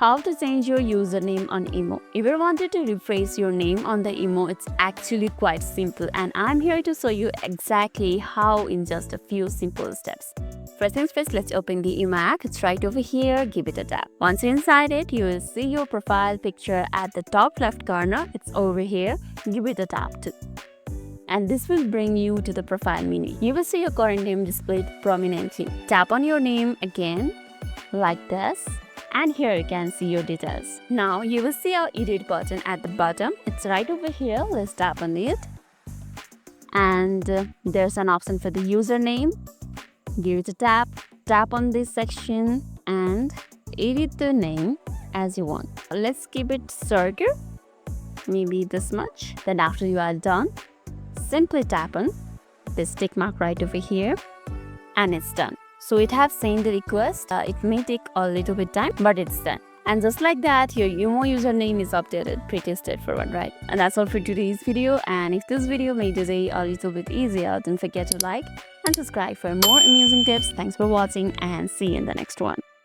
How to change your username on IMO. If you wanted to rephrase your name on the IMO, it's actually quite simple, and I'm here to show you exactly how in just a few simple steps. First things first, let's open the IMO app. It's right over here. Give it a tap. Once you're inside it, you will see your profile picture at the top left corner. It's over here. Give it a tap too. And this will bring you to the profile menu. You will see your current name displayed prominently. Tap on your name again, like this. And here you can see your details. Now you will see our edit button at the bottom. It's right over here. Let's tap on it. And there's an option for the username. Give it a tap. Tap on this section and edit the name as you want. Let's keep it circular. Maybe this much. Then after you are done, simply tap on this tick mark right over here. And it's done. So it has sent the request. It may take a little bit time, but it's done. And just like that, your IMO username is updated. Pretty straightforward, right? And that's all for today's video. And if this video made your day a little bit easier, don't forget to like and subscribe for more amusing tips. Thanks for watching and see you in the next one.